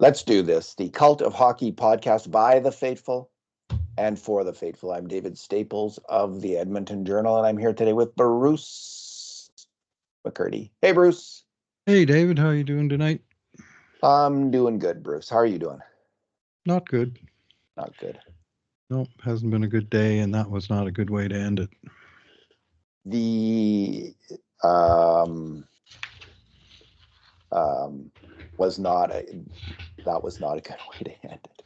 Let's do this. The Cult of Hockey podcast by the faithful and for the faithful. I'm David Staples of the Edmonton Journal, and I'm here today with Bruce McCurdy. Hey, Bruce. Hey, David, how are you doing tonight? I'm doing good, Bruce. How are you doing? Not good. Not good. Nope, hasn't been a good day, and that was not a good way to end it. The was not a that was not a good way to end it.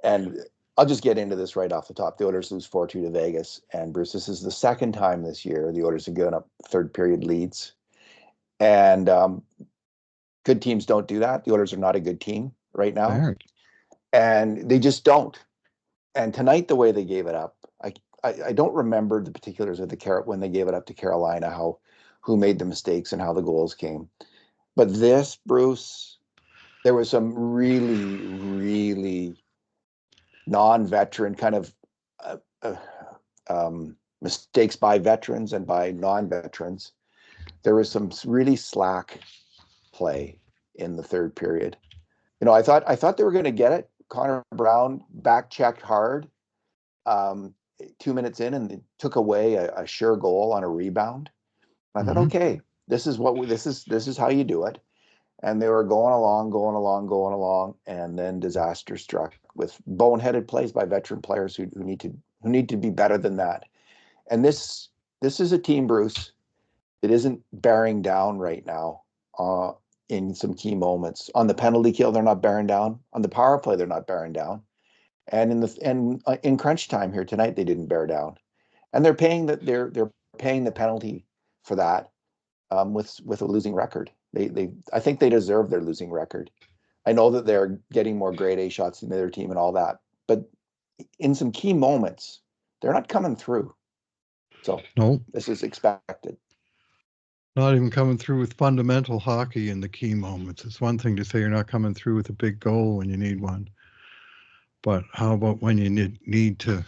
And I'll just get into this right off the top. The Oilers lose 4-2 to Vegas. And Bruce, this is the second time this year the Oilers have given up third period leads. And good teams don't do that. The Oilers are not a good team right now. Aren't. And they just don't. And tonight, the way they gave it up, I don't remember the particulars of when they gave it up to Carolina, who made the mistakes and how the goals came. But this, Bruce, there was some really, really non-veteran kind of mistakes by veterans and by non-veterans. There was some really slack play in the third period. You know, I thought they were going to get it. Connor Brown back-checked hard 2 minutes in and took away a sure goal on a rebound. I thought, okay, this is how you do it. And they were going along, and then disaster struck with boneheaded plays by veteran players who need to be better than that. And this is a team, Bruce, that isn't bearing down right now in some key moments. On the penalty kill, they're not bearing down. On the power play, they're not bearing down. And in crunch time here tonight, they didn't bear down. And they're paying the penalty for that with a losing record. I think they deserve their losing record. I know that they're getting more grade A shots than the other team and all that, but in some key moments, they're not coming through. So This is expected. Not even coming through with fundamental hockey in the key moments. It's one thing to say you're not coming through with a big goal when you need one, but how about when you need to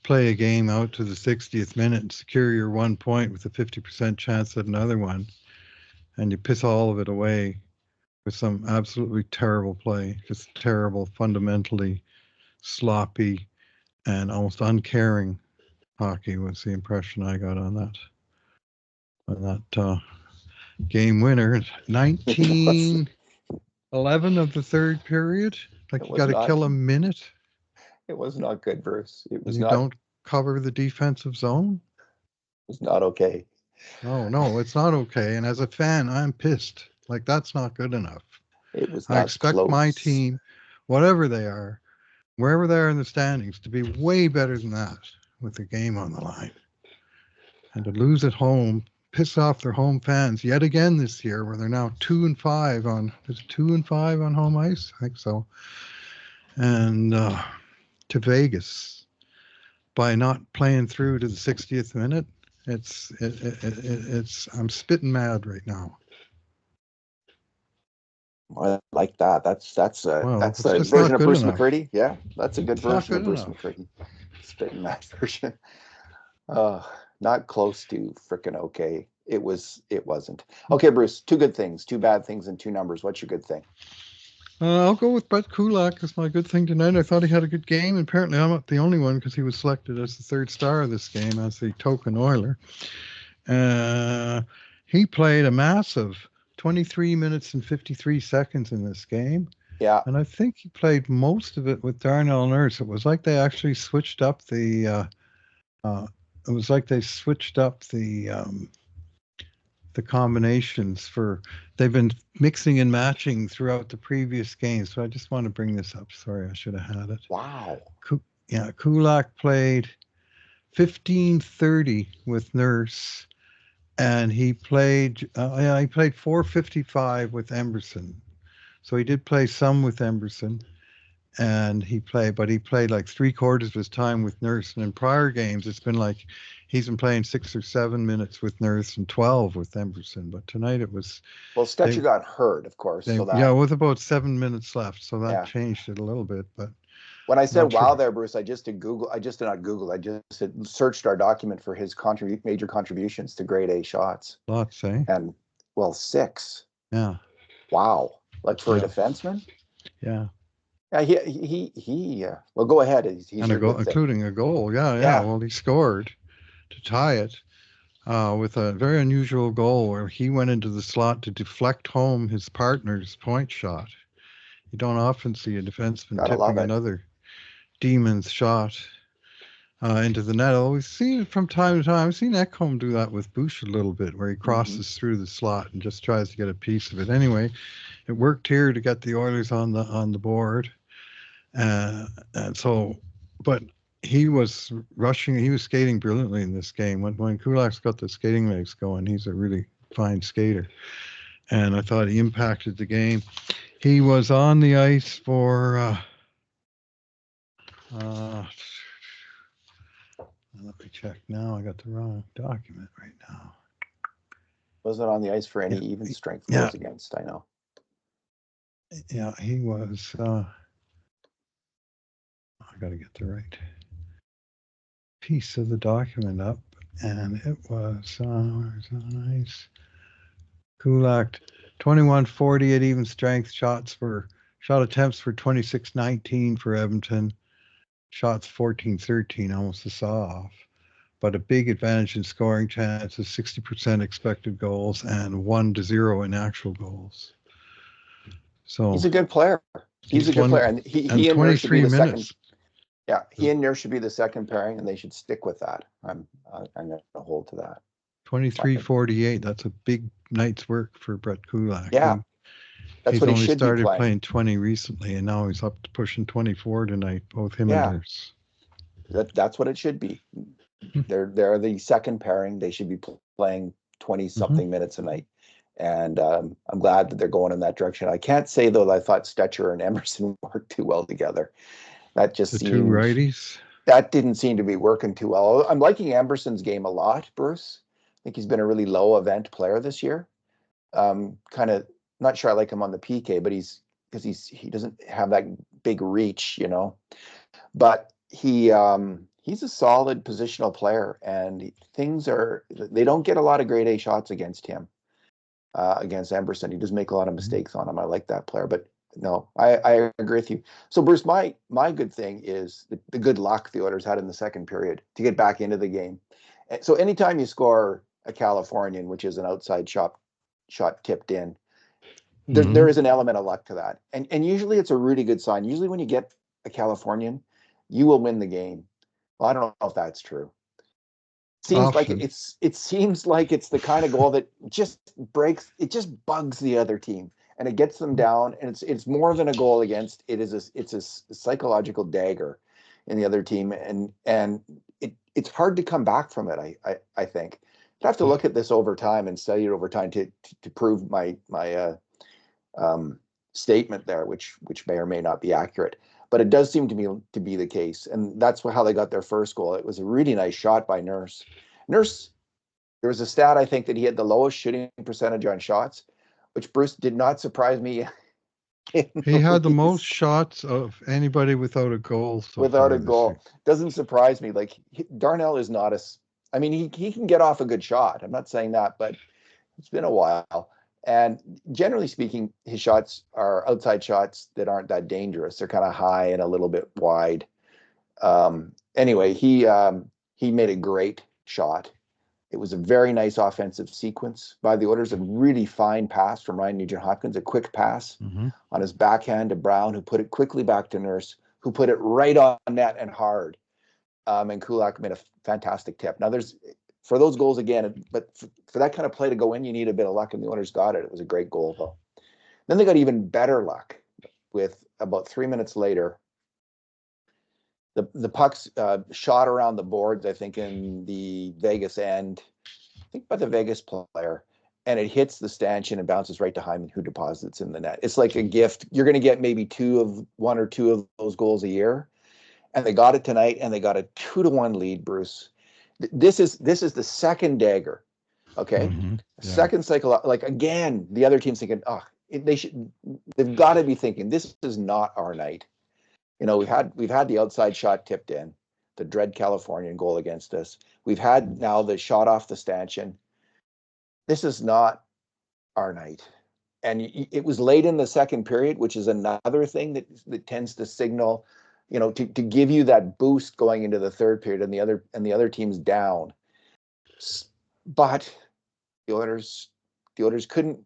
play a game out to the 60th minute and secure your 1 point with a 50% chance at another one, and you piss all of it away with some absolutely terrible play, just terrible, fundamentally sloppy and almost uncaring hockey was the impression I got on that game winner. 19-11 of the third period. Like you got to kill a minute. It was not good, Bruce. It was and you don't cover the defensive zone. It was not okay. No, it's not okay. And as a fan, I'm pissed. Like, that's not good enough. It was not I expect close. my team, whatever they are, wherever they are in the standings, to be way better than that with the game on the line. And to lose at home, piss off their home fans yet again this year, where they're now 2-5 on home ice? I think so. And to Vegas by not playing through to the 60th minute. It's I'm spitting mad right now. I like that. That's a it's version of Bruce enough. McCurdy. Yeah, that's a good version of Bruce enough. McCurdy. Spitting that version. Not close to freaking okay. It wasn't. Okay, Bruce, two good things, two bad things, and two numbers. What's your good thing? I'll go with Brett Kulak as my good thing tonight. I thought he had a good game. Apparently, I'm not the only one because he was selected as the third star of this game as the token Oiler. He played a massive 23 minutes and 53 seconds in this game. Yeah. And I think he played most of it with Darnell Nurse. It was like they actually switched up the combinations they've been mixing and matching throughout the previous games. So I just want to bring this up. Sorry, I should have had it. Wow. Kulak played 15:30 with Nurse, and he played 4:55 with Emberson. So he did play some with Emberson, and he played like 3/4 of his time with Nurse. And in prior games, it's been like he's been playing 6 or 7 minutes with Nurse and 12 with Emberson. But tonight it was... Well, Stetcher got hurt, of course. With about 7 minutes left. So that changed it a little bit. But when I said wow there, Bruce, I just searched our document for his major contributions to grade A shots. Lots, eh? And, 6. Yeah. Wow. like for a defenseman. Yeah. Yeah, he. Well, go ahead. He's And a your goal, good thing. including a goal. Yeah. Yeah. Well, he scored to tie it with a very unusual goal where he went into the slot to deflect home his partner's point shot. You don't often see a defenseman Gotta love tipping it. another demon's shot into the net. We've seen it from time to time. I've seen Ekholm do that with Bush a little bit, where he crosses through the slot and just tries to get a piece of it. Anyway, it worked here to get the Oilers on the board, and so, but he was rushing. He was skating brilliantly in this game. When Kulak's got the skating legs going, he's a really fine skater, and I thought he impacted the game. He was on the ice for. Let me check now. I got the wrong document right now. Wasn't on the ice for any even strength goals against. I know. Yeah, he was. I got to get the right piece of the document up, and it was where's on ice? Kulak, 21-40 at even strength. Shot attempts for 26-19 for Edmonton. Shots 14-13, almost a saw off. But a big advantage in scoring chances, 60% expected goals and 1-0 in actual goals. So he's a good player. He's a good player, and he and Nurse should be the second. Yeah, he and Nurse should be the second pairing, and they should stick with that. I'm going to hold to that. 23-48. That's a big night's work for Brett Kulak. Yeah, that's what he should be playing. He's only started playing 20 recently, and now he's up to pushing 24 tonight. Both him and Nurse. That's what it should be. They're the second pairing. They should be playing 20-something minutes a night. And I'm glad that they're going in that direction. I can't say, though, that I thought Stetcher and Emerson worked too well together. That just seemed... two righties? That didn't seem to be working too well. I'm liking Emerson's game a lot, Bruce. I think he's been a really low-event player this year. Kind of not sure I like him on the PK, but he doesn't have that big reach, you know. But he's a solid positional player, and they don't get a lot of grade A shots against him, against Emerson. He does make a lot of mistakes on him. I like that player, but no, I agree with you. So Bruce, my good thing is the good luck the Oilers had in the second period to get back into the game. So anytime you score a Californian, which is an outside shot tipped in, there is an element of luck to that. And usually it's a really good sign. Usually when you get a Californian, you will win the game. Well, I don't know if that's true. It seems like it's the kind of goal that just bugs the other team, and it gets them down, and it's more than a goal against. It's a psychological dagger in the other team, and it's hard to come back from it. I think I have to look at this over time and study it over time to prove my statement there, which may or may not be accurate. But it does seem to me to be the case, and that's how they got their first goal. It was a really nice shot by Nurse. Nurse, there was a stat, I think, that he had the lowest shooting percentage on shots, which, Bruce, did not surprise me. He had the most shots of anybody without a goal. Without a goal. Doesn't surprise me. Like, Darnell is not I mean, he can get off a good shot. I'm not saying that, but it's been a while. And generally speaking, his shots are outside shots that aren't that dangerous. They're kind of high and a little bit wide. Anyway, he made a great shot. It was a very nice offensive sequence by the Oilers. A really fine pass from Ryan Nugent-Hopkins, a quick pass on his backhand to Brown, who put it quickly back to Nurse, who put it right on net and hard. And Kulak made a fantastic tip. Now, for those goals again, but for that kind of play to go in, you need a bit of luck, and the Oilers got it. It was a great goal, though. Then they got even better luck with about 3 minutes later. The puck's shot around the boards, I think, in the Vegas end, I think by the Vegas player, and it hits the stanchion and bounces right to Hyman, who deposits in the net. It's like a gift. You're going to get maybe one or two of those goals a year, and they got it tonight, and they got a 2-1 lead, Bruce. This is the second dagger, okay? Second cycle, like, again, the other team's thinking, they've got to be thinking, this is not our night. You know, we've had the outside shot tipped in, the dread Californian goal against us. We've had now the shot off the stanchion. This is not our night. it was late in the second period, which is another thing that tends to signal, to give you that boost going into the third period, and the other team's down. But the Oilers couldn't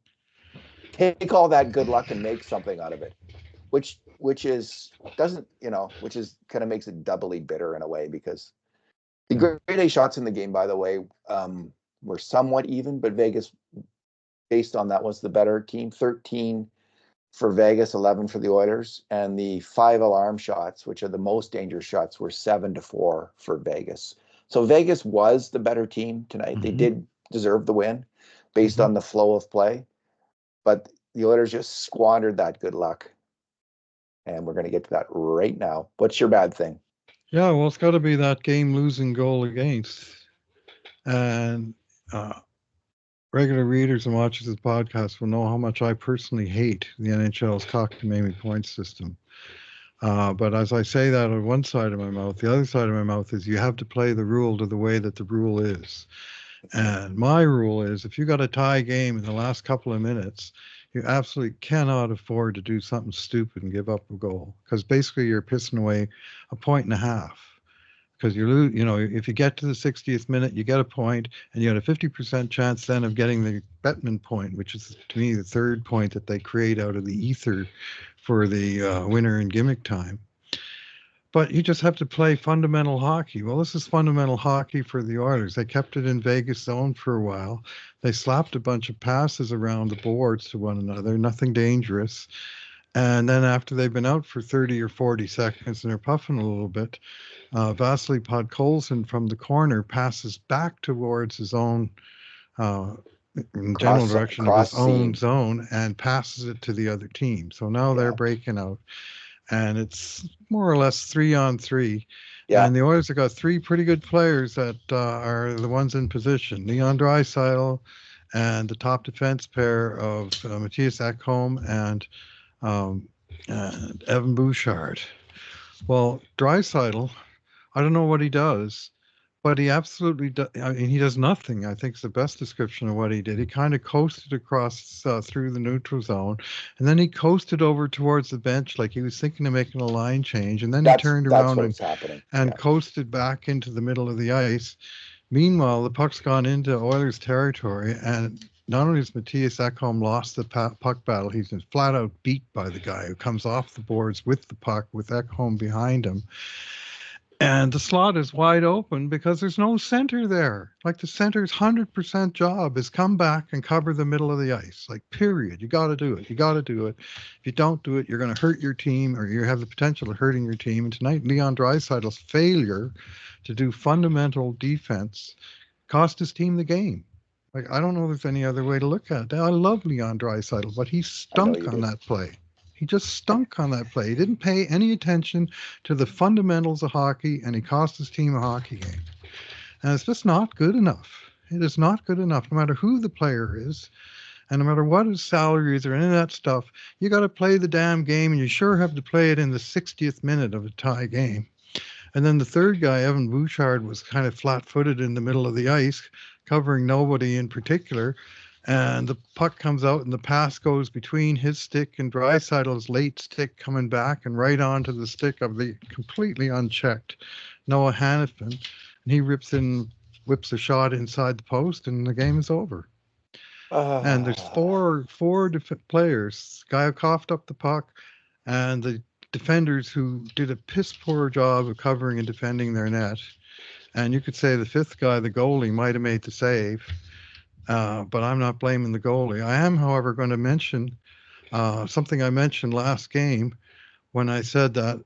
take all that good luck and make something out of it, which kind of makes it doubly bitter in a way, because the grade A shots in the game, by the way, were somewhat even, but Vegas, based on that, was the better team. 13 for Vegas, 11 for the Oilers, and the 5 alarm shots, which are the most dangerous shots, were 7-4 for Vegas. So Vegas was the better team tonight. Mm-hmm. They did deserve the win based on the flow of play, but the Oilers just squandered that good luck. And we're going to get to that right now. What's your bad thing? Yeah, well, it's got to be that game-losing goal against. And regular readers and watchers of the podcast will know how much I personally hate the NHL's cockamamie point system. But as I say that on one side of my mouth, the other side of my mouth is you have to play the rule to the way that the rule is. And my rule is, if you got a tie game in the last couple of minutes, you absolutely cannot afford to do something stupid and give up a goal, because basically you're pissing away a point and a half. Because if you get to the 60th minute, you get a point, and you had a 50% chance then of getting the Bettman point, which is, to me, the third point that they create out of the ether for the winner in gimmick time. But you just have to play fundamental hockey. Well, this is fundamental hockey for the Oilers. They kept it in Vegas zone for a while. They slapped a bunch of passes around the boards to one another, nothing dangerous. And then after they've been out for 30 or 40 seconds and they're puffing a little bit, Vasily Podkolzin from the corner passes back towards his own, in general direction of his own zone, and passes it to the other team. So now they're breaking out. And it's more or less 3-on-3. Yeah. And the Oilers have got 3 pretty good players that are the ones in position. Leon Draisaitl and the top defense pair of Matthias Ekholm and Evan Bouchard. Well, Draisaitl, I don't know what he does, but he absolutely he does nothing. I think is the best description of what he did. He kind of coasted across through the neutral zone, and then he coasted over towards the bench like he was thinking of making a line change, and then he turned around and coasted back into the middle of the ice. Meanwhile, the puck's gone into Oilers territory, and not only has Matthias Ekholm lost the puck battle, he's been flat out beat by the guy who comes off the boards with the puck with Ekholm behind him. And the slot is wide open because there's no center there. Like, the center's 100% job is come back and cover the middle of the ice. Like, period. You got to do it. You got to do it. If you don't do it, you're going to hurt your team, or you have the potential of hurting your team. And tonight, Leon Draisaitl's failure to do fundamental defense cost his team the game. Like, I don't know if there's any other way to look at it. I love Leon Draisaitl, but he stunk on that play. He just stunk on that play. He didn't pay any attention to the fundamentals of hockey, and he cost his team a hockey game. And it's just not good enough. It is not good enough, no matter who the player is, and no matter what his salary is or any of that stuff. You got to play the damn game, and you sure have to play it in the 60th minute of a tie game. And then the third guy, Evan Bouchard, was kind of flat-footed in the middle of the ice, covering nobody in particular. And the puck comes out, and the pass goes between his stick and Draisaitl's late stick, coming back and right onto the stick of the completely unchecked Noah Hanifin. And he whips a shot inside the post, and the game is over. And there's four players. The guy who coughed up the puck, and the defenders who did a piss poor job of covering and defending their net. And you could say the fifth guy, the goalie, might have made the save. But I'm not blaming the goalie. I am, however, going to mention something I mentioned last game when I said that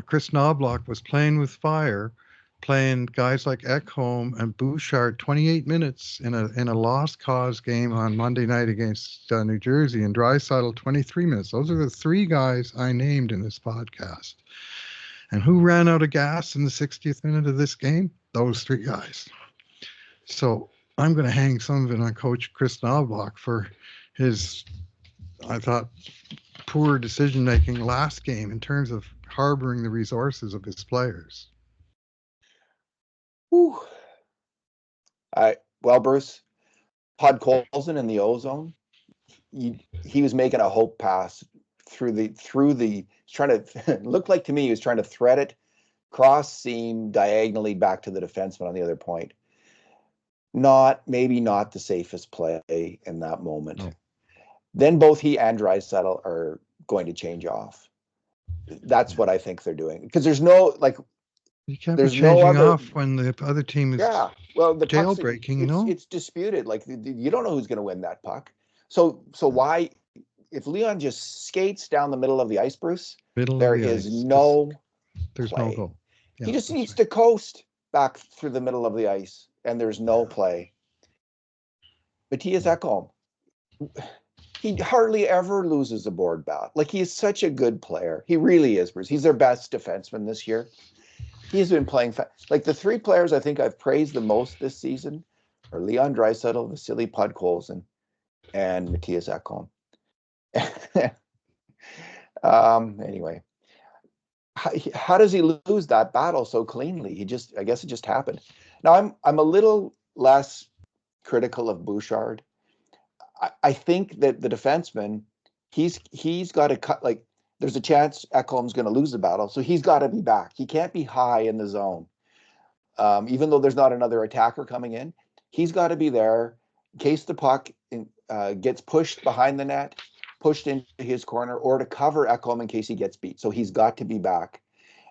Chris Knobloch was playing with fire, playing guys like Ekholm and Bouchard 28 minutes in a lost cause game on Monday night against New Jersey, and Draisaitl 23 minutes. Those are the 3 guys I named in this podcast. And who ran out of gas in the 60th minute of this game? Those 3 guys. So I'm going to hang some of it on Coach Chris Knobloch for his, I thought, poor decision-making last game in terms of harboring the resources of his players. Whew. Well, Bruce, Podkolzin in the ozone, he was making a hope pass through the trying to looked like to me he was trying to thread it cross seam diagonally back to the defenseman on the other point. Maybe not the safest play in that moment. No. Then both he and Draisaitl are going to change off. That's what I think they're doing, because there's no like You can't be there's no changing other. off when the other team is Well, the puck's jailbreaking, no? it's disputed. Like you don't know who's going to win that puck. So why, if Leon just skates down the middle of the ice, Bruce, there is no there's play. no goal. Yeah, he just needs to coast back through the middle of the ice, and there's no play. Mattias Ekholm, he hardly ever loses a board bat. Like, he is such a good player. He really is, Bruce. He's their best defenseman this year. He's been playing like the three players I think I've praised the most this season are Leon Draisaitl, Vasily Podkolzin, and Mattias Ekholm. Anyway, how does he lose that battle so cleanly? I guess it just happened. Now I'm a little less critical of Bouchard. I think that the defenseman, he's got to cut, like, there's a chance Ekholm's going to lose the battle, so he's got to be back. He can't be high in the zone. Even though there's not another attacker coming in, he's got to be there in case the puck gets pushed behind the net, pushed into his corner, or to cover Ekholm in case he gets beat. So he's got to be back.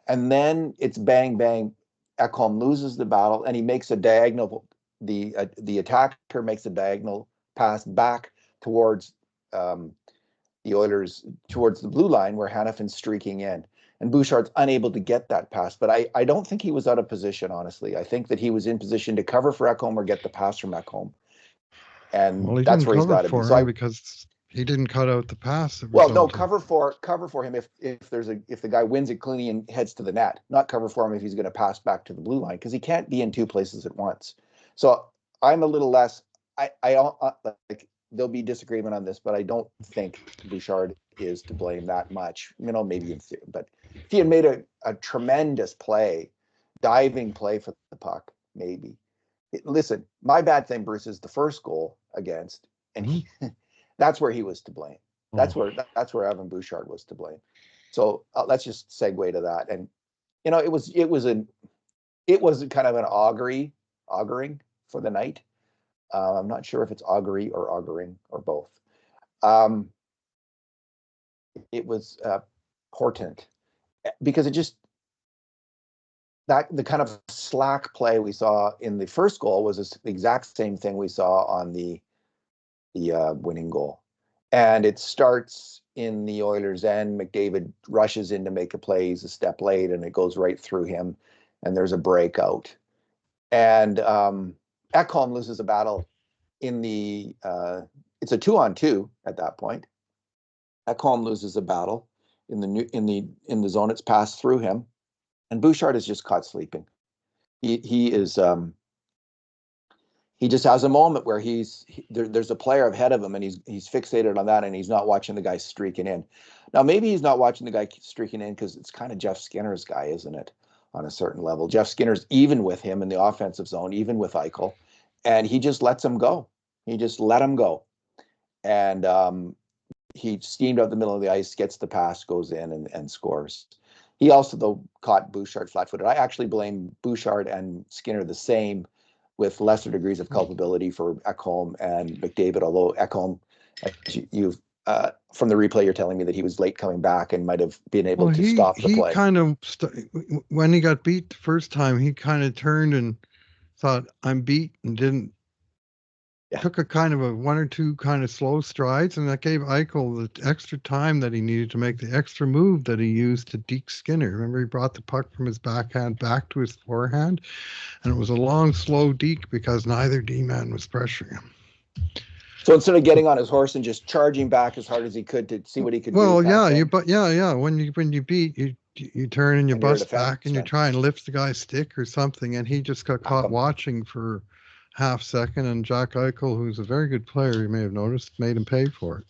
And then it's bang, bang. Ekholm loses the battle, and he makes a diagonal. The attacker makes a diagonal pass back towards the Oilers, towards the blue line where Hannafin's streaking in. And Bouchard's unable to get that pass. But I don't think he was out of position, honestly. I think that he was in position to cover for Ekholm or get the pass from Ekholm. And that's where he's got to be. So because he didn't cut out the pass. Cover for him if the guy wins it cleanly and heads to the net. Not cover for him if he's going to pass back to the blue line, because he can't be in two places at once. So I'm a little less. I don't like. There'll be disagreement on this, but I don't think Bouchard is to blame that much. Maybe in theory, but if he had made a tremendous play, diving play for the puck, maybe. Listen, my bad thing, Bruce, is the first goal against, and that's where he was to blame. That's where Evan Bouchard was to blame. So let's just segue to that. And it was kind of an auguring for the night. I'm not sure if it's augury or auguring or both. It was portent, because it just, that the kind of slack play we saw in the first goal was the exact same thing we saw on the winning goal. And it starts in the Oilers' end. McDavid rushes in to make a play. He's a step late, and it goes right through him, and there's a breakout. And Ekholm loses a battle in the it's a 2-on-2 at that point. Ekholm loses a battle in the zone. It's passed through him, and Bouchard is just caught sleeping. He just has a moment where there's a player ahead of him, and he's fixated on that, and he's not watching the guy streaking in. Now, maybe he's not watching the guy streaking in because it's kind of Jeff Skinner's guy, isn't it? On a certain level, Jeff Skinner's even with him in the offensive zone, even with Eichel, and he just lets him go. He just let him go, and he steamed out the middle of the ice, gets the pass, goes in, and scores. He also, though, caught Bouchard flat-footed. I actually blame Bouchard and Skinner the same, with lesser degrees of culpability for Ekholm and McDavid, although Ekholm, you've from the replay, you're telling me that he was late coming back and might have been able to stop the play. He kind of, when he got beat the first time, he kind of turned and thought, I'm beat, and didn't. Took a kind of a one or two kind of slow strides, and that gave Eichel the extra time that he needed to make the extra move that he used to deke Skinner. Remember, he brought the puck from his backhand back to his forehand, and it was a long, slow deke because neither D-man was pressuring him. So instead of getting on his horse and just charging back as hard as he could to see what he could do. Well, yeah, when you beat, you turn and you bust back and you try and lift the guy's stick or something, and he just got caught watching for half second, and Jack Eichel, who's a very good player, you may have noticed, made him pay for it.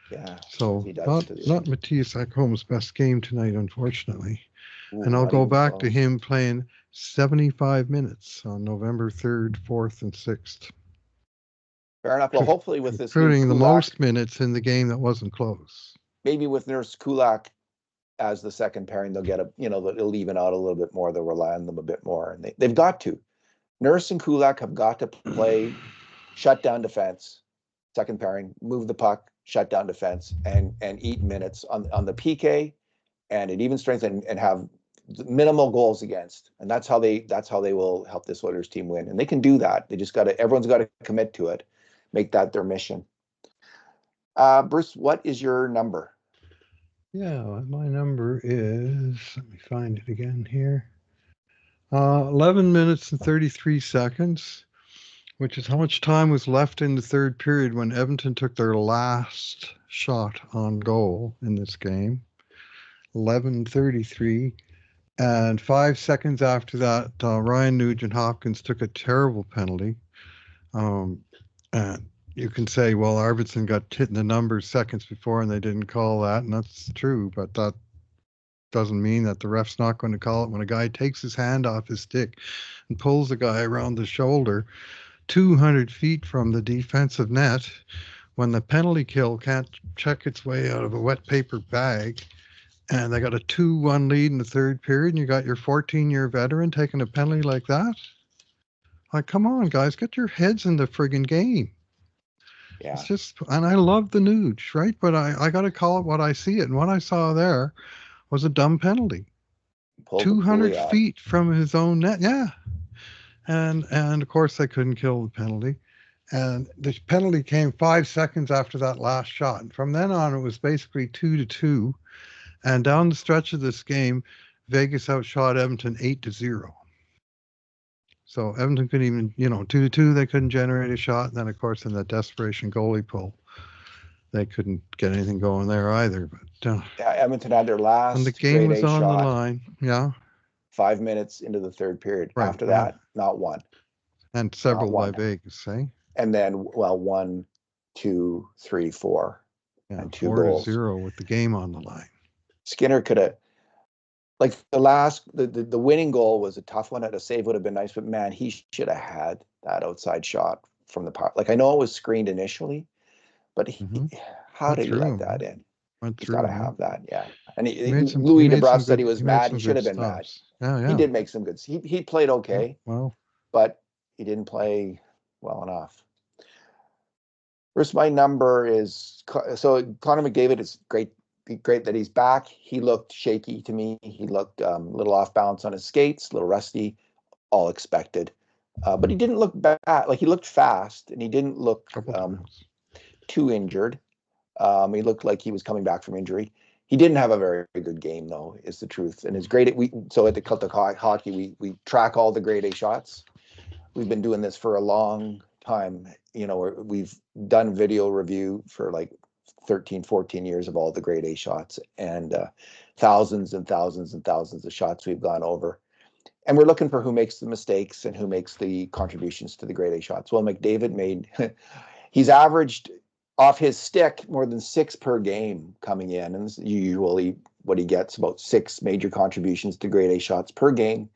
Yeah. So not Mattias Ekholm's best game tonight, unfortunately. And I'll go back to him playing 75 minutes on November 3rd, 4th, and 6th. Fair enough. Well, hopefully with this new including the Kulak, most minutes in the game that wasn't close. maybe with Nurse Kulak as the second pairing, they'll get it'll even out a little bit more. They'll rely on them a bit more, and they've got to. Nurse and Kulak have got to play shut down defense, second pairing, move the puck, shut down defense, and eat minutes on the PK and at even strength and have minimal goals against. And that's how they will help this Oilers team win. And they can do that. They just everyone's got to commit to it, make that their mission. Bruce, what is your number? Yeah, my number is, let me find it again here. 11 minutes and 33 seconds, which is how much time was left in the third period when Edmonton took their last shot on goal in this game. 11:33. And 5 seconds after that, Ryan Nugent-Hopkins took a terrible penalty. And you can say, well, Arvidsson got hit in the numbers seconds before and they didn't call that, and that's true, but that doesn't mean that the ref's not going to call it when a guy takes his hand off his stick and pulls the guy around the shoulder 200 feet from the defensive net when the penalty kill can't check its way out of a wet paper bag. And they got a 2-1 lead in the third period, and you got your 14-year veteran taking a penalty like that? Like, come on, guys, get your heads in the friggin' game. Yeah. It's just, and I love the Nuge, right? But I got to call it what I see it. And what I saw there was a dumb penalty. 200 feet from his own net. Yeah. And of course, they couldn't kill the penalty. And the penalty came 5 seconds after that last shot. And from then on, it was basically 2-2. And down the stretch of this game, Vegas outshot Edmonton 8-0. So Edmonton couldn't even, 2-2, they couldn't generate a shot. And then, of course, in that desperation goalie pull, they couldn't get anything going there either. But Edmonton had their last and the game was on shot, the line. Yeah. 5 minutes into the third period. Right, after that, not one. And several by Vegas, eh? And then, 1, 2, 3, 4. Yeah, and 2 goals. 4-0 with the game on the line. Skinner could have, like the winning goal was a tough one. A save would have been nice, but man, he should have had that outside shot from the power. Like, I know it was screened initially, but how did he let that in? He's got to have that, yeah. And Louis DeBruff said he was mad. He should have been mad. Yeah. He did make some good. He played okay, but he didn't play well enough. First, my number is so Connor McDavid is great that he's back. He looked shaky to me. He looked a little off balance on his skates, a little rusty, all expected. But he didn't look bad. Like, he looked fast, and he didn't look too injured. He looked like he was coming back from injury. He didn't have a very good game, though, is the truth. And his grade, so at the Celtic Hockey, we track all the grade A shots. We've been doing this for a long time. We've done video review for like 13, 14 years of all the grade A shots, and thousands and thousands and thousands of shots we've gone over. And we're looking for who makes the mistakes and who makes the contributions to the grade A shots. Well, McDavid he's averaged off his stick more than 6 per game coming in. And this is usually what he gets, about 6 major contributions to grade A shots per game,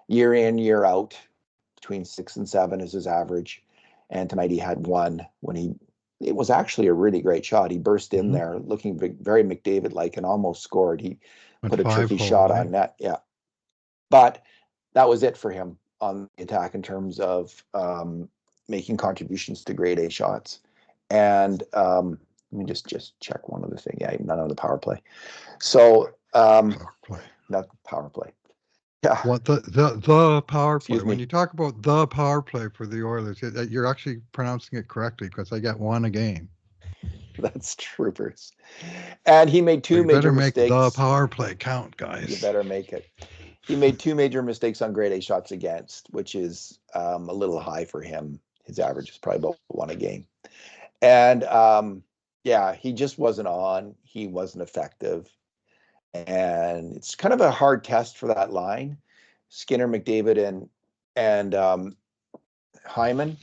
year in, year out. Between 6 and 7 is his average. And tonight he had 1 when it was actually a really great shot. He burst in there looking very McDavid-like and almost scored. He put a tricky shot on net. Yeah. But that was it for him on the attack in terms of making contributions to grade A shots. And let me just check one other thing. Yeah, none on the power play. So power play. Not power play. Yeah. What the power play? When you talk about the power play for the Oilers, you're actually pronouncing it correctly because they get 1 a game. That's true, Bruce. And he made 2 major mistakes. You better make the power play count, guys. You better make it. He made 2 major mistakes on grade A shots against, which is a little high for him. His average is probably about 1 a game. And he just wasn't on. He wasn't effective. And it's kind of a hard test for that line, Skinner, McDavid, and Hyman.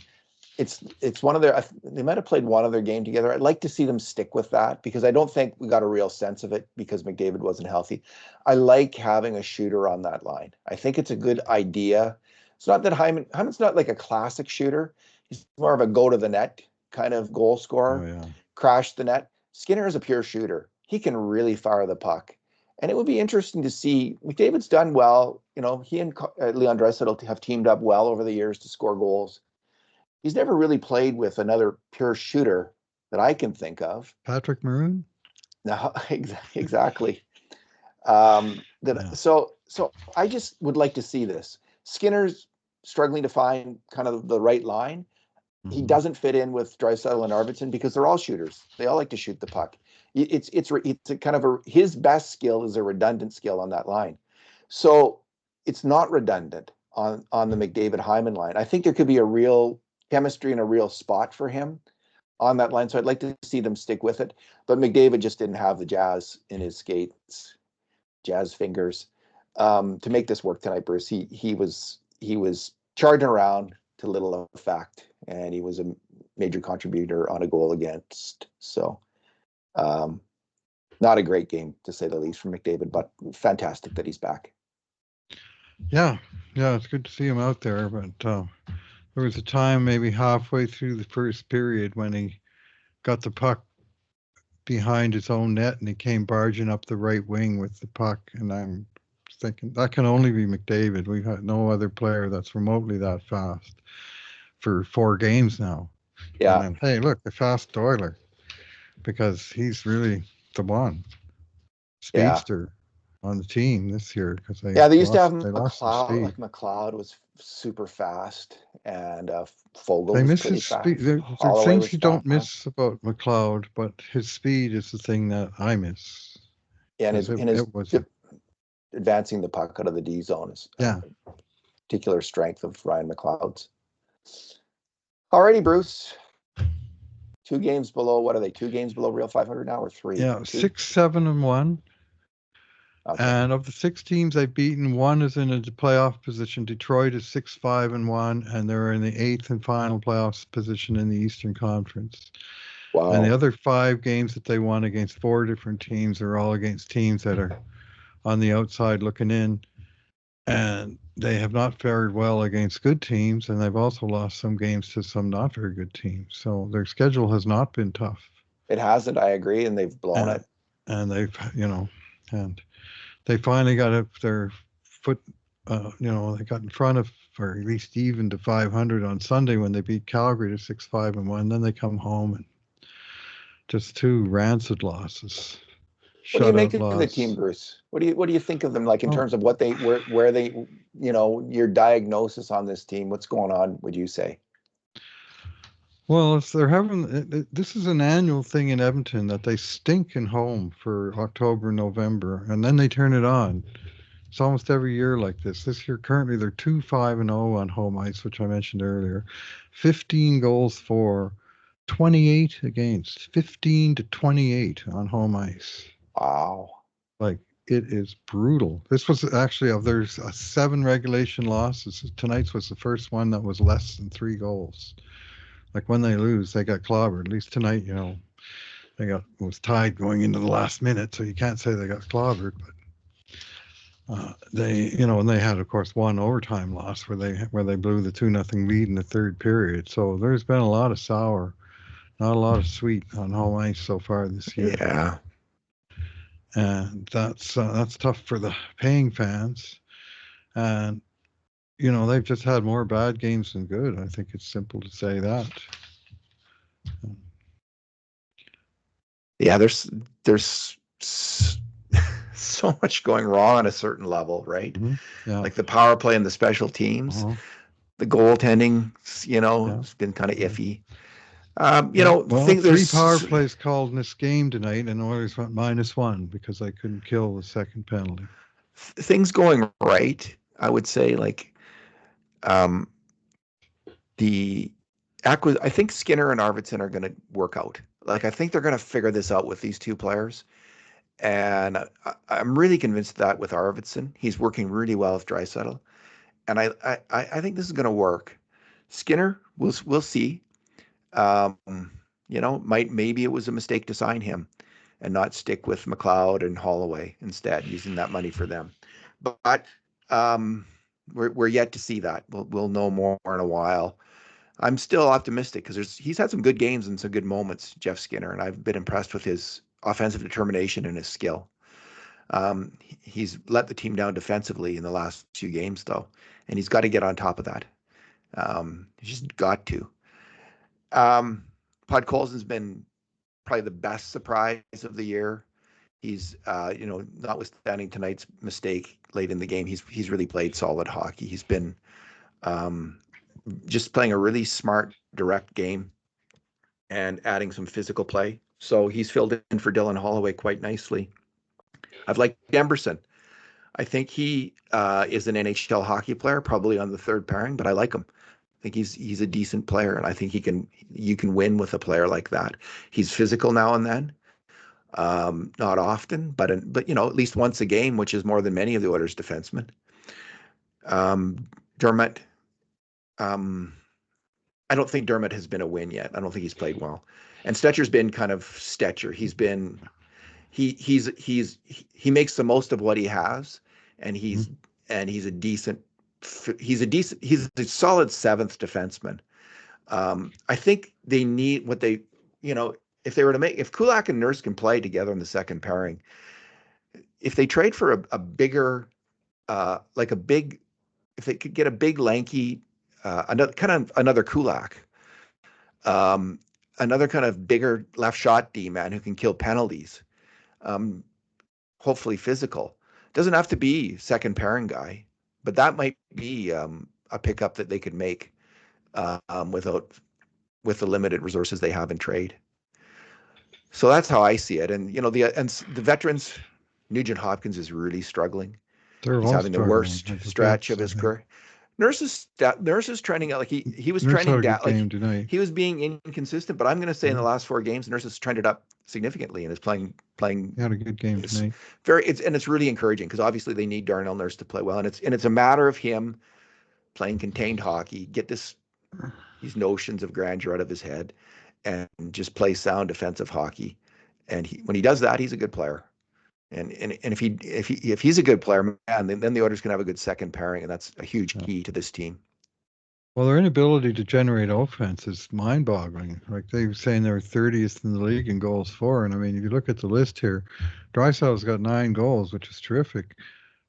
It's one of they might have played one other game together. I'd like to see them stick with that because I don't think we got a real sense of it because McDavid wasn't healthy. I like having a shooter on that line. I think it's a good idea. It's not that Hyman's not like a classic shooter. He's more of a go to the net kind of goal scorer, Oh yeah. crashed the net. Skinner is a pure shooter. He can really fire the puck. And it would be interesting to see. McDavid's done well. He and Leon Draisaitl have teamed up well over the years to score goals. He's never really played with another pure shooter that I can think of. Patrick Maroon? No, exactly. Yeah. So I just would like to see this. Skinner's struggling to find kind of the right line. He doesn't fit in with Draisaitl and Arvidsson because they're all shooters. They all like to shoot the puck. It's a kind of his best skill is a redundant skill on that line. So it's not redundant on the McDavid Hyman line. I think there could be a real chemistry and a real spot for him on that line. So I'd like to see them stick with it. But McDavid just didn't have the jazz in his skates, jazz fingers, to make this work tonight, Bruce. He was charging around to little effect, and he was a major contributor on a goal against. So not a great game, to say the least, from McDavid, but fantastic that he's back. Yeah, it's good to see him out there, but there was a time maybe halfway through the first period when he got the puck behind his own net and he came barging up the right wing with the puck, and I'm thinking that can only be McDavid. We've had no other player that's remotely that fast for 4 games now. Yeah. And then, hey, look, the fast Oiler, because he's really the one speedster on the team this year. Because they used to have lost some McLeod. speed. Like McLeod was super fast, and Fogle They was miss pretty his fast. speed. There are Holloway things was you don't fast. miss about McLeod, but his speed is the thing that I miss. Yeah, and his advancing the puck out of the D zone is particular strength of Ryan McLeod's. Alrighty, Bruce. 2 games below. What are they? 2 games below real 500 now, or 3? Yeah, 2? 6, 7, and 1. Okay. And of the 6 teams they've beaten, 1 is in a playoff position. Detroit is 6, 5, and 1, and they're in the 8th and final playoff position in the Eastern Conference. Wow. And the other 5 games that they won against 4 different teams are all against teams that are on the outside looking in. And they have not fared well against good teams, and they've also lost some games to some not very good teams. So their schedule has not been tough. It hasn't, I agree, and they've blown it. And they've, and they finally got up their foot, they got in front of, or at least even to 500 on Sunday when they beat Calgary to 6, 5, and 1. Then they come home and just 2 rancid losses. What do you make of the team, Bruce? What do you think of them, like in terms of what they where they your diagnosis on this team? What's going on, would you say? Well, if they're having this is an annual thing in Edmonton that they stink in home for October, November, and then they turn it on. It's almost every year like this. This year, currently, they're 2-5-0 on home ice, which I mentioned earlier. 15 goals for, 28 against, 15-28 on home ice. Wow. Like, it is brutal. This was actually, there's 7 regulation losses. Tonight's was the first one that was less than 3 goals. Like, when they lose, they got clobbered. At least tonight, it was tied going into the last minute, so you can't say they got clobbered, but and they had, of course, 1 overtime loss where they blew the 2-0 lead in the 3rd period. So there's been a lot of sour, not a lot of sweet on home ice so far this year. Yeah, and that's tough for the paying fans, and they've just had more bad games than good. I think it's simple to say that. Yeah, there's so much going wrong on a certain level, right? Mm-hmm. Yeah. Like the power play and the special teams, the goaltending, it's been kind of iffy. Well, 3 power plays called in this game tonight, and Oilers went -1 because they couldn't kill the second penalty. Things going right, I would say, like I think Skinner and Arvidsson are going to work out. Like, I think they're going to figure this out with these 2 players. And I'm really convinced that with Arvidsson, he's working really well with Draisaitl. And I think this is going to work. Skinner, we'll see. Maybe it was a mistake to sign him and not stick with McLeod and Holloway instead, using that money for them. But we're yet to see that. We'll know more in a while. I'm still optimistic because he's had some good games and some good moments, Jeff Skinner, and I've been impressed with his offensive determination and his skill. He's let the team down defensively in the last few games, though, and he's got to get on top of that. He's just got to. Podkolzin's been probably the best surprise of the year. He's, notwithstanding tonight's mistake late in the game, he's really played solid hockey. He's been just playing a really smart, direct game and adding some physical play. So he's filled in for Dylan Holloway quite nicely. I've liked Emberson. I think he is an NHL hockey player, probably on the third pairing, but I like him. I think he's a decent player, and I think you can win with a player like that. He's physical now and then, not often, but at least once a game, which is more than many of the Oilers defensemen. Dermott, I don't think Dermott has been a win yet. I don't think he's played well, and Stetcher's been kind of Stetcher. He makes the most of what he has, and he's a solid seventh defenseman. I think they need what they, if Kulak and Nurse can play together in the second pairing, if they trade for a bigger, if they could get a big lanky, another Kulak, another kind of bigger left shot D man who can kill penalties, hopefully physical. Doesn't have to be second pairing guy, but that might be a pickup that they could make with the limited resources they have in trade. So that's how I see it. And the veterans, Nugent Hopkins is really struggling. He's having the worst stretch of his career. Nurse is trending out, like he was trending down. Like he was being inconsistent, but I'm going to say in the last 4 games, Nurse has trended up significantly and is playing. He had a good game tonight. It's really encouraging because obviously they need Darnell Nurse to play well, and it's a matter of him playing contained hockey, get these notions of grandeur out of his head, and just play sound defensive hockey. And when he does that, he's a good player. And if he's a good player, man, then the Oilers can have a good second pairing, and that's a huge key to this team. Well, their inability to generate offense is mind-boggling. Like they were saying, they're 30th in the league in goals for. And I mean, if you look at the list here, Draisaitl's got 9 goals, which is terrific.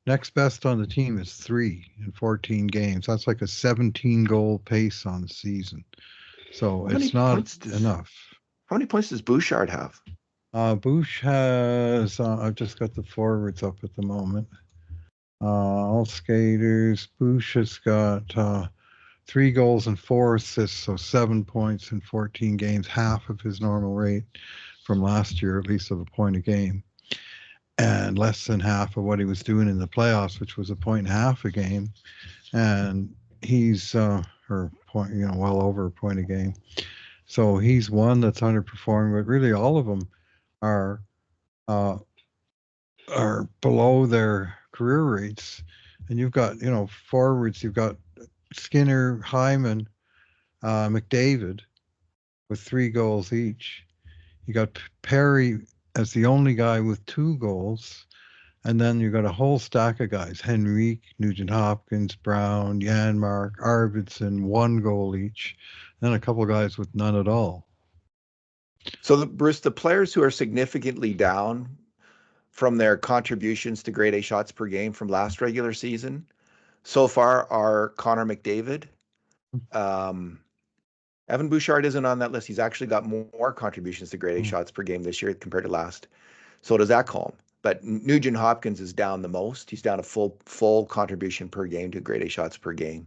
Next best on the team is 3 in 14 games. That's like a 17-goal pace on the season. So it's not enough. How many points does Bouchard have? Bush has, I've just got the forwards up at the moment. All skaters. Bush has got 3 goals and 4 assists, so 7 points in 14 games, half of his normal rate from last year, at least of a point a game, and less than half of what he was doing in the playoffs, which was 1.5 a game. And he's well over a point a game. So he's one that's underperforming, but really all of them are below their career rates. And you've got, forwards, you've got Skinner, Hyman, McDavid with 3 goals each. You got Perry as the only guy with 2 goals. And then you've got a whole stack of guys, Henrique, Nugent Hopkins, Brown, Janmark, Arvidsson, 1 goal each. And then a couple of guys with none at all. So, Bruce, the players who are significantly down from their contributions to grade A shots per game from last regular season so far are Connor McDavid. Evan Bouchard isn't on that list. He's actually got more contributions to grade A shots per game this year compared to last. So does Ekholm. But Nugent Hopkins is down the most. He's down a full contribution per game to grade A shots per game.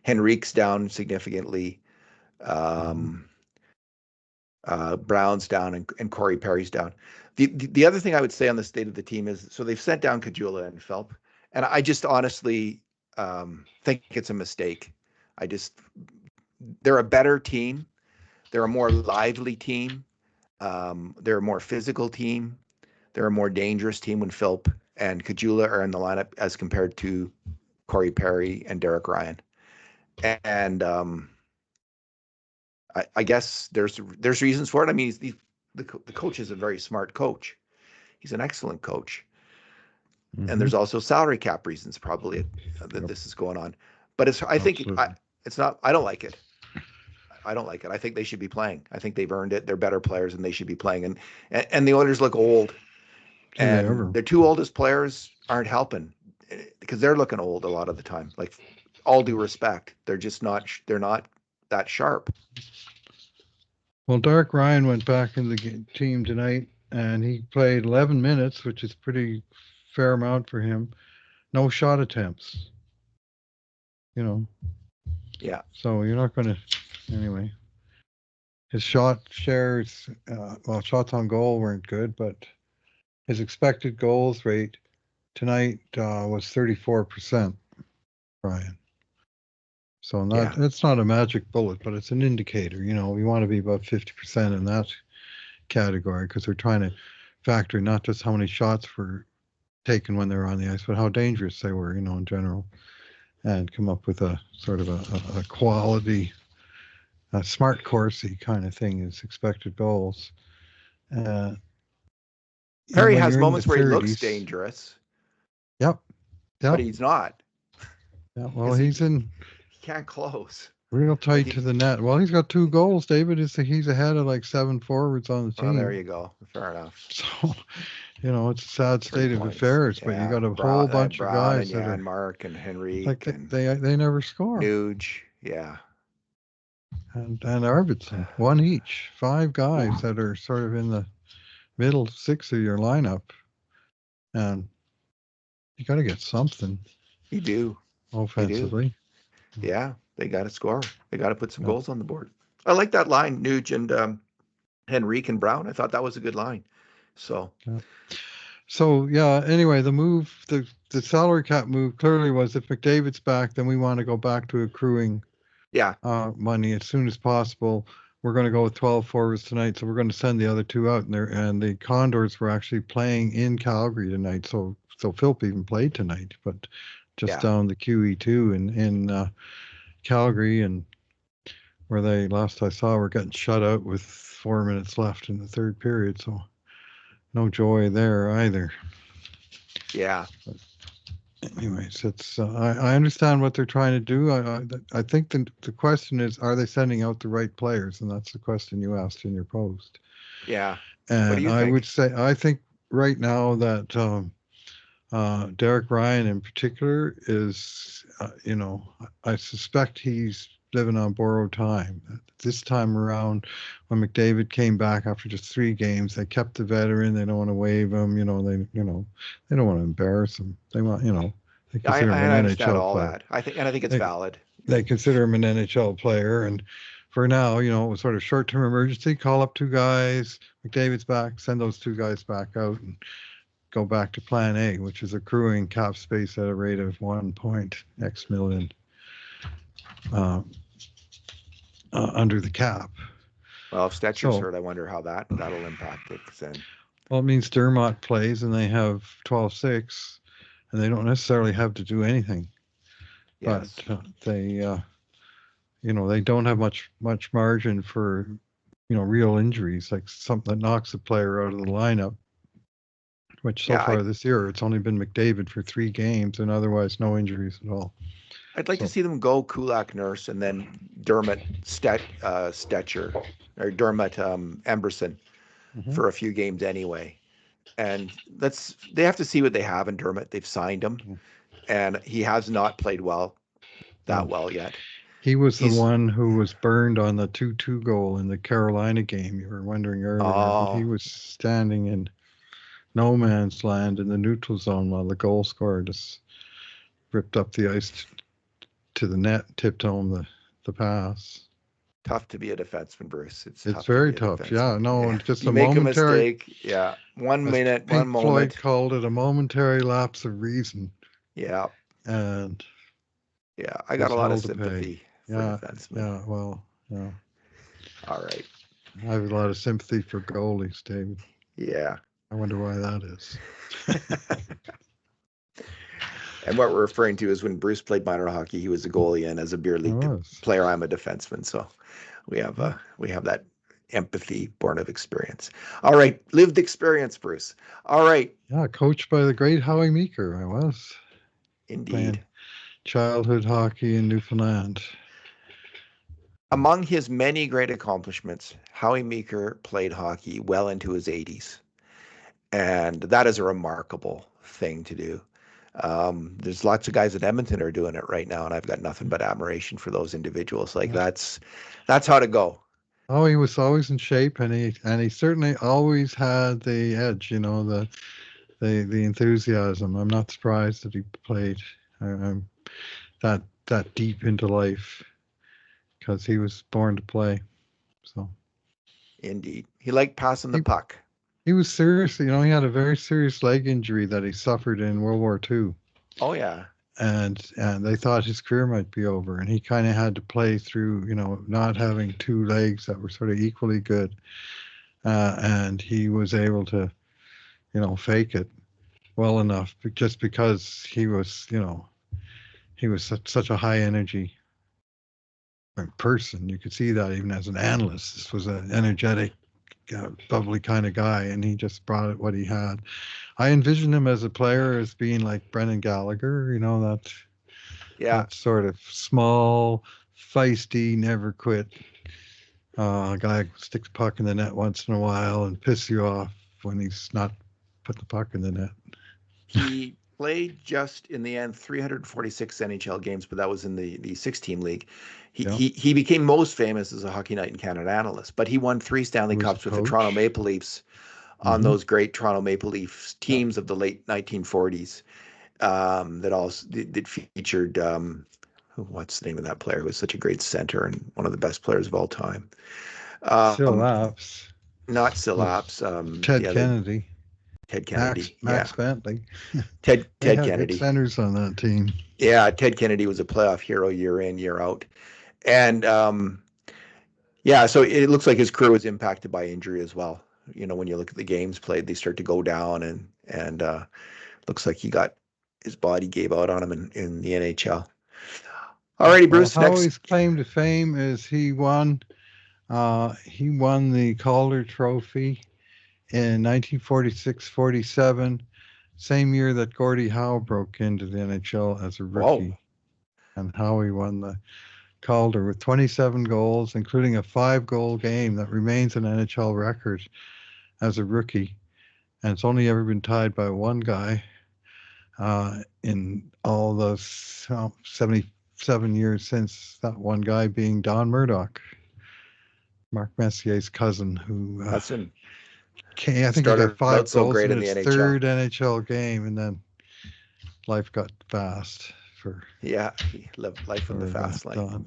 Henrique's down significantly. Brown's down and Corey Perry's down. The other thing I would say on the state of the team is, so they've sent down Kajula and Phelps, and I just honestly think it's a mistake. They're a better team. They're a more lively team. They're a more physical team. They're a more dangerous team when Phelps and Kajula are in the lineup as compared to Corey Perry and Derek Ryan. And I guess there's reasons for it. I mean, the coach is a very smart coach. He's an excellent coach. Mm-hmm. And there's also salary cap reasons probably that this is going on. But I don't like it. I don't like it. I think they should be playing. I think they've earned it. They're better players and they should be playing. And the Oilers look old. Do they And ever? their two oldest players aren't helping because they're looking old a lot of the time. Like, all due respect, they're just not. They're not that sharp. Well, Derek Ryan went back in the team tonight, and he played 11 minutes, which is pretty fair amount for him. No shot attempts. You know, Yeah. so you're not going to. Anyway, his shot shares, well, shots on goal weren't good, but his expected goals rate tonight was 34%, Ryan. So Yeah. it's not a magic bullet, but it's an indicator. You know, we want to be about 50% in that category because we're trying to factor not just how many shots were taken when they were on the ice, but how dangerous they were, you know, in general, and come up with a sort of a quality, a smart Corsi kind of thing is expected goals. And Perry when has you're in the moments where he looks 30s, dangerous, yep, but yep, he's not yeah. Well, because he he's in can't close. real Like tight to the net. Well, he's got 2 goals, David. He's ahead of like 7 forwards on the well, there team. you go. Fair enough. So, you know, it's a sad 3 state of points. affairs, but you Yeah. got a whole bunch of Brown and guys that are Janmark and like Henrique and they never score. Nuge. Yeah. And Arvidsson, one each. 5 guys that are sort of in the middle 6 of your lineup. And you got to get something You do. offensively. Yeah. They got to score. They got to put some Yeah. goals on the board. I like that line, Nuge and Henrique and Brown. I thought that was a good line. So, Yeah. So yeah, anyway, the salary cap move clearly was if McDavid's back, then we want to go back to accruing yeah. money as soon as possible. We're going to go with 12 forwards tonight, so we're going to send the other 2 out. And the Condors were actually playing in Calgary tonight, so Philp even played tonight, but just down the QE2 in Calgary, and where they last I saw were getting shut out with 4 minutes left in the third period. So no joy there either. Yeah. But anyways, it's I understand what they're trying to do. I think the question is, are they sending out the right players? And that's the question you asked in your post. Yeah. And What do you I think? would say I think right now that Derek Ryan in particular is, you know, I suspect he's living on borrowed time. This time around, when McDavid came back after just 3 games, they kept the veteran. They don't want to waive him. They don't want to embarrass him. They want, they consider him I an understand NHL all player. that. I think it's valid. They consider him an NHL player, and for now, it was sort of short-term emergency. Call up 2 guys. McDavid's back. Send those 2 guys back out and go back to plan A, which is accruing cap space at a rate of 1.x million under the cap. Well, if Stetcher's hurt, I wonder how that'll impact it. Then, well, it means Dermott plays and they have 12-6, and they don't necessarily have to do anything. yes. But they don't have much margin for, real injuries, like something that knocks a player out of the lineup. Which so far this year, it's only been McDavid for 3 games and otherwise no injuries at all. I'd like to see them go Kulak, Nurse, and then Dermott Stetcher or Dermott Emberson for a few games anyway. And they have to see what they have in Dermott. They've signed him, and he has not played well yet. He was the one who was burned on the 2-2 goal in the Carolina game. You were wondering earlier, but he was standing in no man's land in the neutral zone while the goal scorer just ripped up the ice to the net, tipped home the pass. Tough to be a defenseman, Bruce. It's very tough. Yeah, no, just you a make momentary a mistake. Yeah, 1 minute, Pink 1 moment. Floyd called it a momentary lapse of reason. Yeah, and I got a lot of sympathy for defensemen. Yeah, well, yeah. All right. I have a lot of sympathy for goalies, David. Yeah. I wonder why that is. And what we're referring to is when Bruce played minor hockey, he was a goalie, and as a beer league player, I'm a defenseman. So we have that empathy born of experience. All right, lived experience, Bruce. All right. Yeah, coached by the great Howie Meeker, I was. Indeed. Playing childhood hockey in Newfoundland. Among his many great accomplishments, Howie Meeker played hockey well into his 80s. And that is a remarkable thing to do. There's lots of guys at Edmonton are doing it right now, and I've got nothing but admiration for those individuals. Like that's how to go. Oh, he was always in shape, and he certainly always had the edge. The enthusiasm. I'm not surprised that he played that deep into life because he was born to play. So Indeed, he liked passing the he puck. he was serious. He had a very serious leg injury that he suffered in World War II. Oh yeah, And they thought his career might be over, and he kind of had to play through, not having two legs that were sort of equally good, and he was able to, fake it well enough, just because he was, he was such a high energy person. You could see that even as an analyst. This was an energetic, bubbly kind of guy, and he just brought it what he had. I envision him as a player as being like Brendan Gallagher, that sort of small, feisty, never quit guy who sticks puck in the net once in a while and piss you off when he's not put the puck in the net. He played just in the end 346 NHL games, but that was in the 6-team league. He became most famous as a Hockey Night in Canada analyst, but he won 3 Stanley Cups with the Toronto Maple Leafs on those great Toronto Maple Leafs teams of the late 1940s. That also that featured what's the name of that player who was such a great center and one of the best players of all time. Sillaps. Not Sillaps. Ted Kennedy. Ted Kennedy. Max Bentley. Ted had Kennedy. Good centers on that team. Yeah, Ted Kennedy was a playoff hero year in, year out. And so it looks like his career was impacted by injury as well. When you look at the games played, they start to go down, and looks like his body gave out on him in the NHL. Alrighty, Bruce. Howie's claim to fame is he won the Calder Trophy in 1946-47, same year that Gordie Howe broke into the NHL as a rookie. Whoa. And Howie won the Calder with 27 goals, including a 5-goal game that remains an NHL record as a rookie. And it's only ever been tied by one guy in all those 77 years since, that one guy being Don Murdoch, Mark Messier's cousin, who I think he got 5 goals in his third NHL game, and then life got fast for he lived life in the fast lane.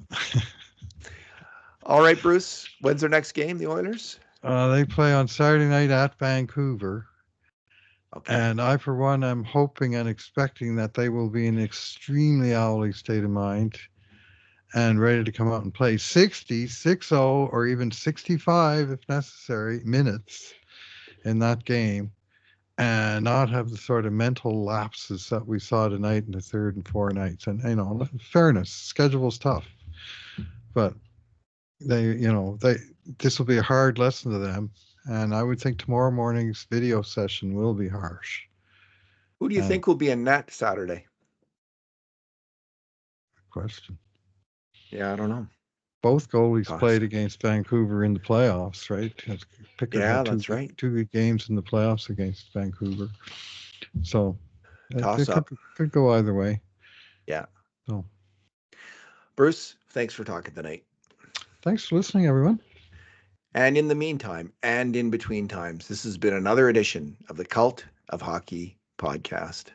All right, Bruce, when's their next game, the Oilers? They play on Saturday night at Vancouver. Okay. And I, for one, am hoping and expecting that they will be in an extremely owly state of mind and ready to come out and play 60, 60, or even 65, if necessary, minutes in that game, and not have the sort of mental lapses that we saw tonight in the third and fourth nights. And, fairness, schedule's tough, but this will be a hard lesson to them. And I would think tomorrow morning's video session will be harsh. Who do you think will be in net Saturday? Question. Yeah, I don't know. Both goalies played against Vancouver in the playoffs, right? That's right. 2 good games in the playoffs against Vancouver. So it could go either way. Yeah. So, Bruce, thanks for talking tonight. Thanks for listening, everyone. And in the meantime, and in between times, this has been another edition of the Cult of Hockey podcast.